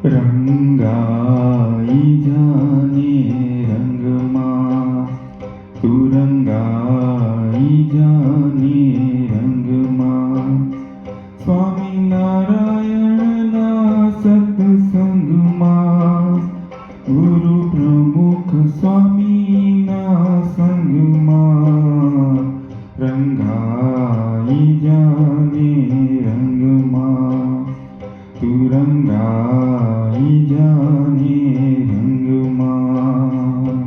રંગાઈ જાને રંગમાં, તું રંગાઈ જાને રંગમાં, સ્વામિનારાયણના સત્સંગમાં, ગુરુ પ્રમુખ સ્વામીના સંગમાં, રંગાઈ જાને રંગમાં, તું રંગાઈ જાને રંગમાં.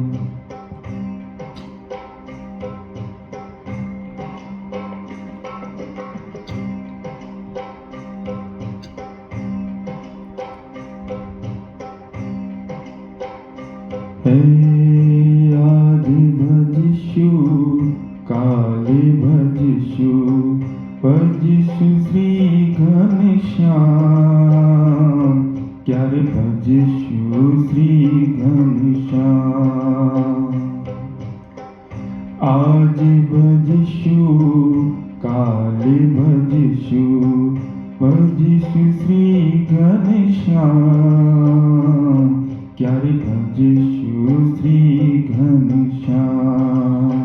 હે આજ ભજશું, કાલે ભજશું, ભજશું શ્રી ઘનશ્યામ, ક્યારે ભજશું શ્રી ઘનશ્યામ. આજ ભજશું, કાલે ભજશું, ભજશું શ્રી ઘનશ્યામ, ક્યારે ભજશું શ્રી ઘનશ્યામ.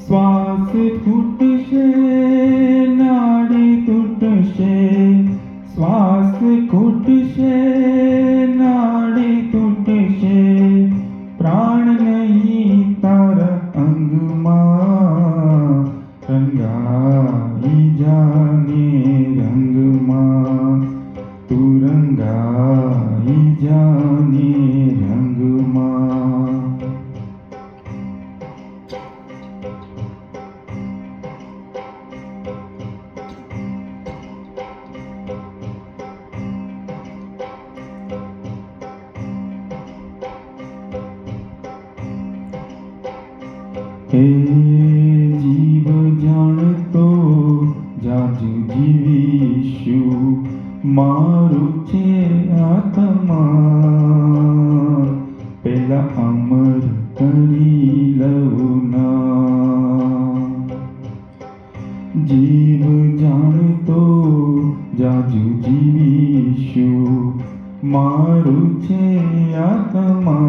શ્વાસ ખૂટશે, નાડી તૂટશે, શ્વાસ ખૂટશે, નાડી તૂટશે, પ્રાણ નહીં તારા અંગમાં, રંગાઈ જાને રંગમાં, તું રંગાઈ જાને રંગમાં. હે જીવ જાણતો જાજુ જીવીશું, મારું છે આત્મા, પેલા અમર કરી લઉં ના. જીવ જાણતો જાજુ જીવીશું, મારું છે આત્મા,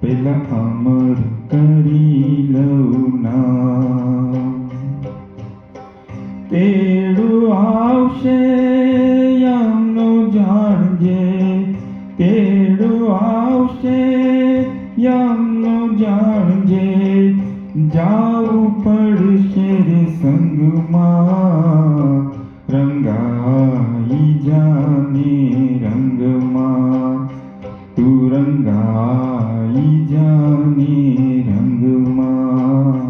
પેલા અમર કરી લઉં ના. તેડું આવશે યમનું જાણજે, તેડું આવશે યમનું જાણજે, જાવું પડશે રે સંગમાં, રંગાઈ જાને રંગમાં, તું રંગાઈ જાને રંગમાં.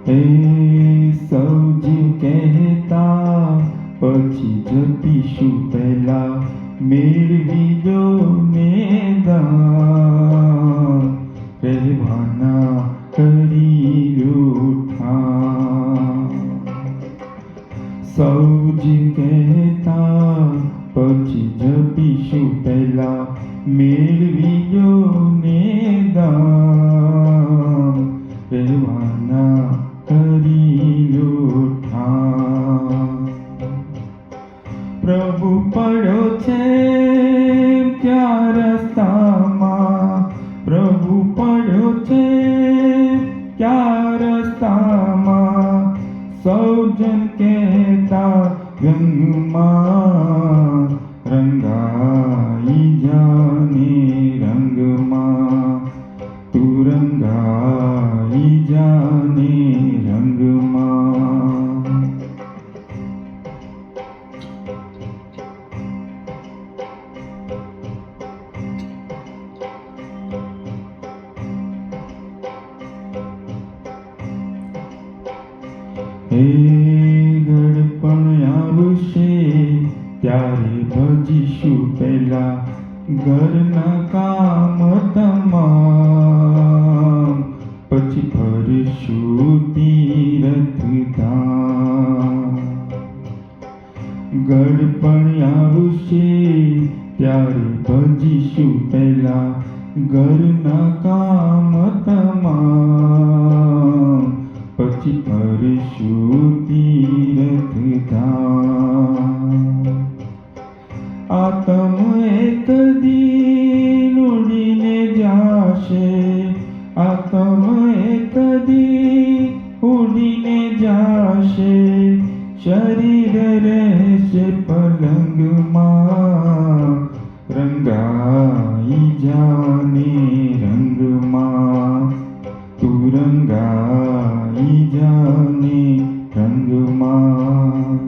હે સૌ જીવ કહેતા, પછી જપીશું પહેલા, મેળવી લો ને દાન, રહેવાના કરી લો ઠાણ. સૌ જીવ કહેતા, પછી જપીશું પહેલા, મેળવી લો ને દાન, રહેવાના કરી લો ઠાણ. પ્રભુ પડ્યો છે ક્યાં રસ્તામાં, પ્રભુ પડ્યો છે ક્યાં રસ્તામાં, સૌજન કહેતા ગંગમાં, રંગાઈ જાને રંગમાં, તું રંગાઈ જાને રંગમાં. હે ગળપણ આવશે ત્યારે ભજીશું પહેલા, ઘરના કામ તમામ, પછી ફરશું તીરથ ધામ. ગળપણ આવશે ત્યારે ભજીશું પહેલા ઘરના કામ તમામ, પછી કરશું તીર્થ ધામ. આતમ એક દી ઉડીને જાશે, આતમ એક દી ઉડીને જાશે, શરીર રહેશે પલંગમાં, રંગાઈ જાને રંગમાં, તું રંગાઈ જાને રંગમાં.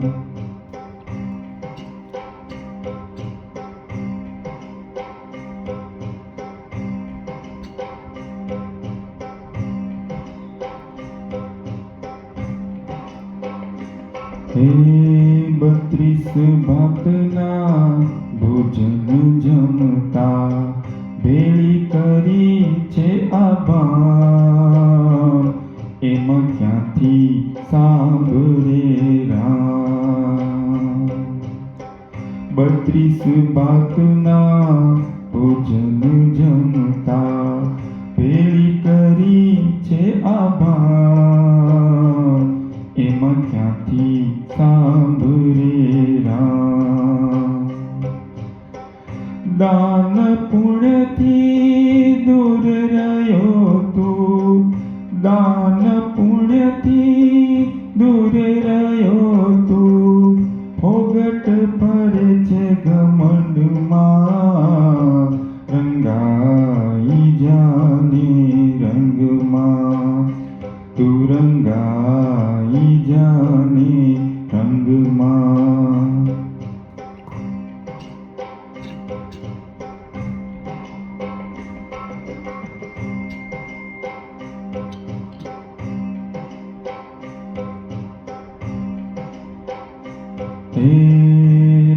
હે 32 ભાતના ભોજન જમતા, ભેળી કરી છે આભાર, એમાં ક્યાંથી સાંભળે રામ. 32 ભાતના ભોજન જમતા, ભેળી કરી છે આભાર, એમાં ક્યાંથી સાંભળે રામ. દાન પુણ્યથી દૂર રહ્યો તું, દાન પુણ્યથી દૂર રહ્યો તું, ફોગટ ફરે છે ઘમંડમાં, રંગાઈ જાને રંગમાં, તું રંગાઈ જાને રંગમાં. હે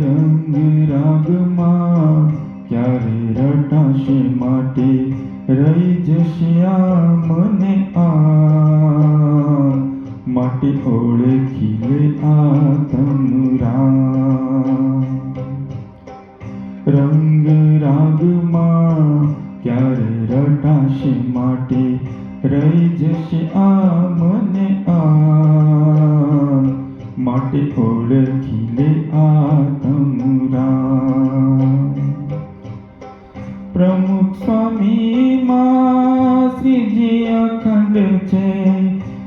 રંગ રાગમાં ક્યારે રટાશે માટે, રહી જશે આ મને આ, માટે ઓળખી લે આ તમરામ. રંગ રાગમાં ક્યારે રટાશે માટે, રહી જશે આ મને આ, માટે ઓળખી લે આ તમરામ. પ્રમુખ સ્વામીમાં શ્રીજી અખંડ છે,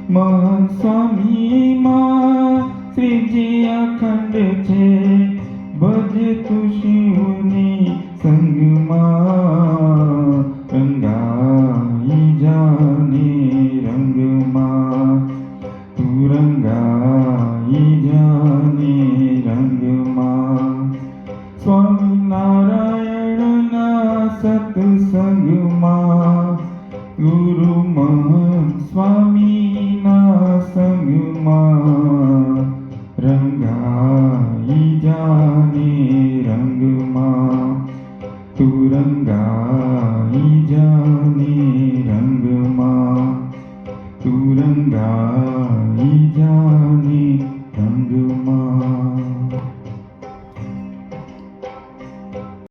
મહંત સ્વામીમાં શ્રીજી અખંડ છે, ભજ તું શિવને